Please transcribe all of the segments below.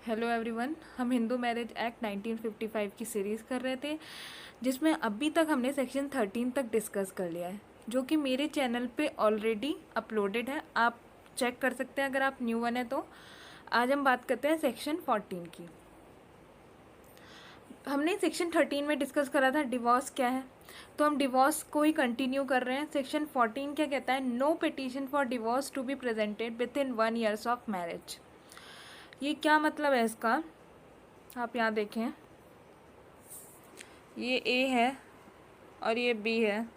Hello everyone. हम Hindu marriage act 1955 की series कर रहे थे, जिसमें अभी तक हमने सेक्शन 13 तक डिस्कस कर लिया है, जो कि मेरे चैनल पे ऑलरेडी अपलोडेड है। आप चेक कर सकते हैं अगर आप न्यू वन है तो। आज हम बात करते हैं सेक्शन 14 की। हमने सेक्शन 13 में डिस्कस करा था डिवोर्स क्या है, तो हम डिवोर्स को ही कंटिन्यू कर रहे हैं। सेक्शन 14 क्या कहता है? No petition for divorce to be presented within 1 years of marriage. ये क्या मतलब है इसका? आप यहाँ देखें, ये ए है और ये बी है।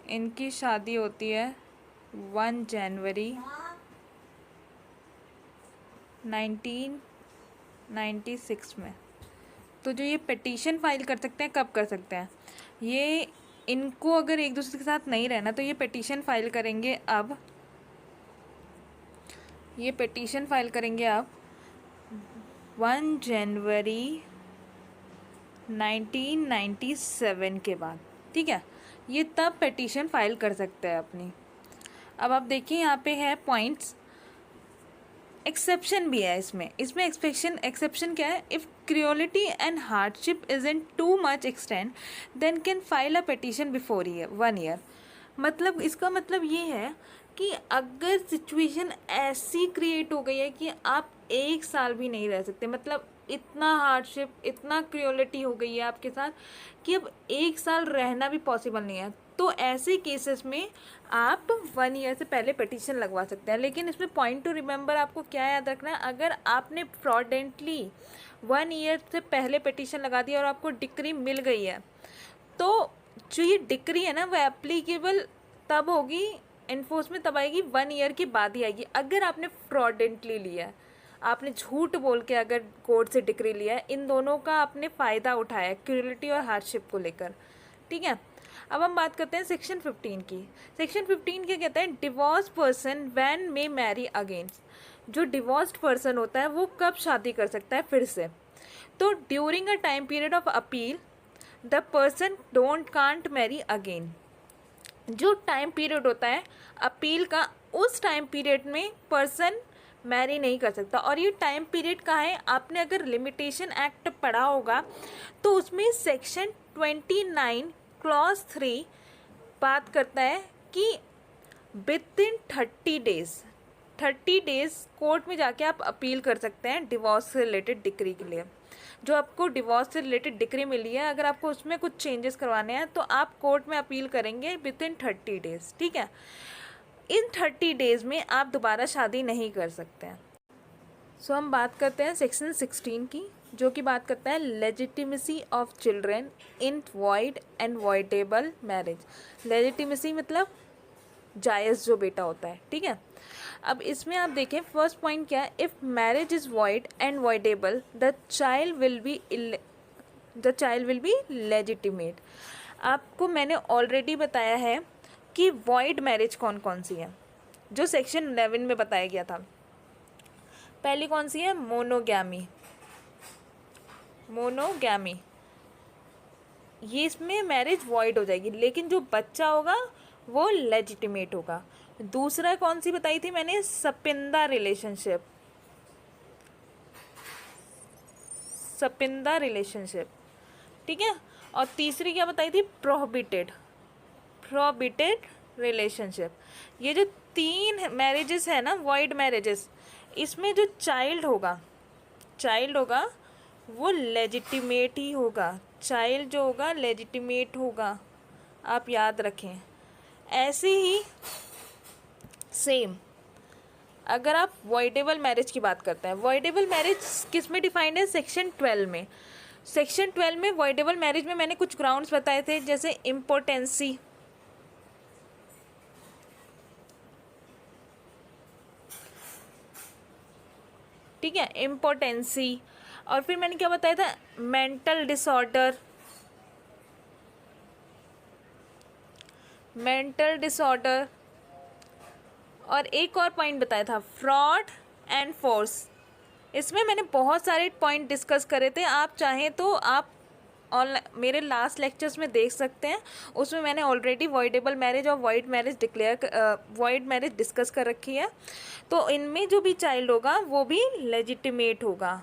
इनकी शादी होती है 1 जनवरी 1996 में। तो जो ये पिटीशन फाइल कर सकते हैं, कब कर सकते हैं? ये इनको अगर एक दूसरे के साथ नहीं रहना तो ये पिटीशन फाइल करेंगे अब। ये पिटीशन फाइल करेंगे अब 1 जनवरी 1997 के बाद, ठीक है। ये तब पिटीशन फाइल कर सकते हैं अपनी। अब आप देखिए यहाँ पे है पॉइंट्स। एक्सेप्शन भी है इसमें एक्सेप्शन क्या है? If cruelty and hardship is in too much extent then can file a petition before 1 year. मतलब इसका मतलब ये है कि अगर सिचुएशन ऐसी क्रिएट हो गई है कि आप 1 साल भी नहीं रह सकते, मतलब इतना हार्डशिप, इतना क्रियोलिटी हो गई है आपके साथ कि अब 1 साल रहना भी पॉसिबल नहीं है, तो ऐसे केसेस में आप 1 ईयर से पहले पिटीशन लगवा सकते हैं। लेकिन इसमें पॉइंट टू रिमेंबर आपको क्या याद रखना है? अगर आपने फ्रॉडेंटली 1 ईयर से पहले पिटीशन लगा दिया और आपको डिक्री मिल गई है, तो जो ये डिक्री है ना, वो एप्लीकेबल तब होगी, इन्फोर्समेंट तब आएगी 1 ईयर के बाद ही आएगी। अगर आपने फ्रॉडेंटली लिया है, आपने झूठ बोल के अगर कोर्ट से डिक्री लिया है, इन दोनों का आपने फ़ायदा उठाया है क्रूरलिटी और हार्डशिप को लेकर, ठीक है। अब हम बात करते हैं सेक्शन 15 की। सेक्शन 15 क्या कहता है? Divorce person when may marry again. जो डिवोर्स्ड पर्सन होता है वो कब शादी कर सकता है फिर से? तो during a time period of appeal the person don't can't marry again. जो टाइम पीरियड होता है अपील का, उस टाइम पीरियड में पर्सन मैरी नहीं कर सकता। और ये टाइम पीरियड का है, आपने अगर लिमिटेशन एक्ट पढ़ा होगा तो उसमें सेक्शन 29 क्लॉज 3 बात करता है कि विद इन 30 डेज कोर्ट में जाके आप अपील कर सकते हैं डिवोर्स से रिलेटेड डिक्री के लिए। जो आपको डिवोर्स से रिलेटेड डिक्री मिली है, अगर आपको उसमें कुछ चेंजेस करवाने हैं तो आप कोर्ट में अपील करेंगे विद इन 30 डेज, ठीक है। इन 30 डेज में आप दोबारा शादी नहीं कर सकते हैं। सो हम बात करते हैं सेक्शन 16 की, जो कि बात करता है legitimacy of children in void and voidable marriage. Legitimacy मतलब जायज़ जो बेटा होता है, ठीक है। अब इसमें आप देखें फर्स्ट पॉइंट क्या है? If marriage is void and voidable the child will be legitimate. आपको मैंने ऑलरेडी बताया है कि वॉइड मैरिज कौन कौन सी है, जो सेक्शन 11 में बताया गया था। पहली कौन सी है? मोनोगैमी। ये इसमें मैरिज वॉइड हो जाएगी, लेकिन जो बच्चा होगा वो लेजिटिमेट होगा। दूसरा कौन सी बताई थी मैंने? सपिंदा रिलेशनशिप, ठीक है। और तीसरी क्या बताई थी? Prohibited relationship. ये जो 3 मैरिजेस है ना, वॉइड मैरिजेस, इसमें जो चाइल्ड होगा वो लेजिटिमेट ही होगा। चाइल्ड जो होगा लेजिटिमेट होगा, आप याद रखें। ऐसे ही सेम अगर आप वॉइडेबल मैरिज की बात करते हैं, वॉइडेबल मैरिज किस में डिफाइंड है? सेक्शन 12 में। सेक्शन 12 में वॉइडेबल मैरिज में मैंने कुछ ग्राउंड्स बताए थे, जैसे इम्पोर्टेंसी, ठीक है, इम्पोर्टेंसी। और फिर मैंने क्या बताया था? Mental disorder. और एक और पॉइंट बताया था, फ्रॉड एंड फोर्स। इसमें मैंने बहुत सारे पॉइंट डिस्कस करे थे, आप चाहें तो आप ऑनलाइन मेरे लास्ट लेक्चर्स में देख सकते हैं। उसमें मैंने ऑलरेडी वॉइडेबल मैरिज और वॉइड मैरिज डिस्कस कर रखी है। तो इनमें जो भी चाइल्ड होगा वो भी लेजिटिमेट होगा,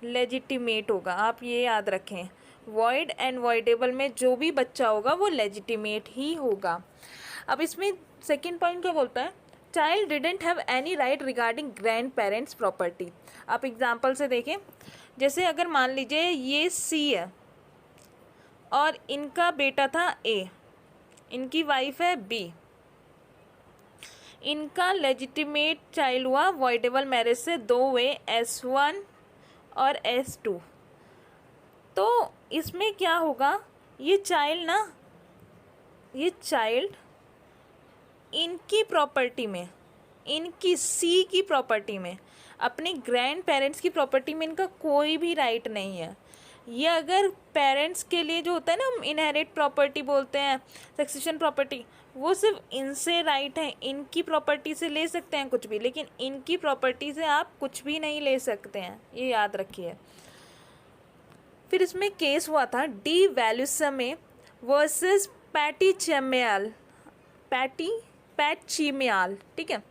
लेजिटिमेट होगा, आप ये याद रखें। वॉइड एंड वॉइडेबल में जो भी बच्चा होगा वो लेजिटिमेट ही होगा। अब इसमें सेकंड पॉइंट क्या बोलता है, child didn't have any right regarding grand parents property. आप एग्जाम्पल से देखें, जैसे अगर मान लीजिए ये सी है और इनका बेटा था ए, इनकी वाइफ है बी, इनका लेजिटिमेट चाइल्ड हुआ वॉइडेबल मैरिज से, दो हुए S1 और S2। तो इसमें क्या होगा, ये चाइल्ड इनकी प्रॉपर्टी में, इनकी सी की प्रॉपर्टी में, अपने ग्रैंड पेरेंट्स की प्रॉपर्टी में इनका कोई भी राइट नहीं है। ये अगर पेरेंट्स के लिए जो होता है ना, हम इनहेरिट प्रॉपर्टी बोलते हैं, सक्सेशन प्रॉपर्टी, वो सिर्फ इनसे राइट है, इनकी प्रॉपर्टी से ले सकते हैं कुछ भी, लेकिन इनकी प्रॉपर्टी से आप कुछ भी नहीं ले सकते हैं, ये याद रखिए। फिर इसमें केस हुआ था डी वैल्यूसमे वर्सेस पैटीचेमियाल, ठीक है,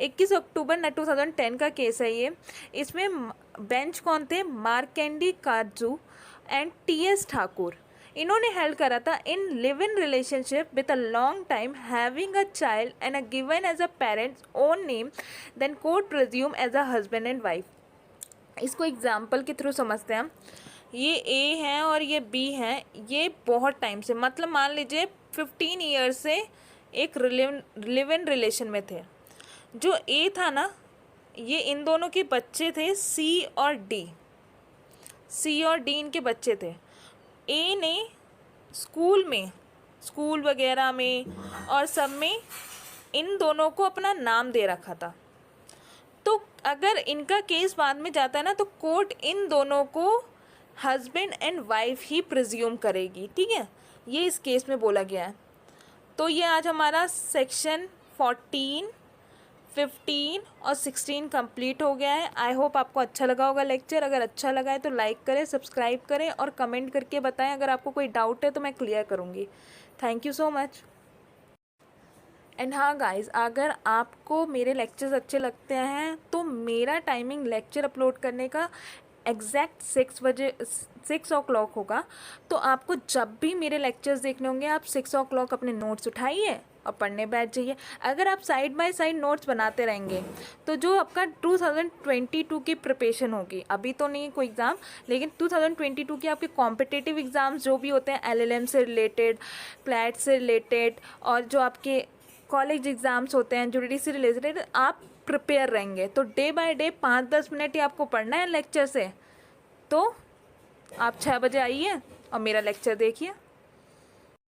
21 अक्टूबर 2010 का केस है ये। इसमें बेंच कौन थे, मार्केंडी काजू एंड TS ठाकुर। इन्होंने हेल्ड करा था in live in relationship with a long time having a child and a given as a parents own name, then court presume as a husband and wife. इसको example के through समझते हैं हम। ये A है और ये B है, ये बहुत टाइम से, मतलब मान लीजिए 15 ईयर्स से एक लिव इन रिलेशन में थे। जो A था ना, ये इन दोनों के बच्चे थे C और D इनके बच्चे थे। A ने स्कूल वगैरह में और सब में इन दोनों को अपना नाम दे रखा था। तो अगर इनका केस बाद में जाता है ना, तो कोर्ट इन दोनों को husband and wife he presume करेगी, ठीक है, ये इस केस में बोला गया है। तो ये आज हमारा सेक्शन 14, 15 और 16 कंप्लीट हो गया है। आई होप आपको अच्छा लगा होगा लेक्चर। अगर अच्छा लगा है तो लाइक करें, सब्सक्राइब करें और कमेंट करके बताएं। अगर आपको कोई डाउट है तो मैं क्लियर करूँगी। Thank you so much. And हाँ गाइस, अगर आपको मेरे लेक्चर्स अच्छे लगते हैं तो मेरा टाइमिंग लेक्चर अपलोड करने का एग्जैक्ट 6 o'clock होगा। तो आपको जब भी मेरे लेक्चर्स देखने होंगे, आप 6 o'clock अपने नोट्स उठाइए और पढ़ने बैठ जाइए। अगर आप साइड बाय साइड नोट्स बनाते रहेंगे तो जो आपका 2022 की प्रिपरेशन होगी, अभी तो नहीं कोई एग्ज़ाम, लेकिन 2022 के आपके कॉम्पिटिटिव एग्ज़ाम्स जो भी होते हैं, LLM से रिलेटेड, प्लैट से रिलेटेड, और जो आपके कॉलेज एग्ज़ाम्स होते हैं जुडिशरी से रिलेटेड, आप प्रिपेयर रहेंगे। तो डे बाय डे 5-10 मिनट ही आपको पढ़ना है लेक्चर से। तो आप 6 बजे आइए और मेरा लेक्चर देखिए।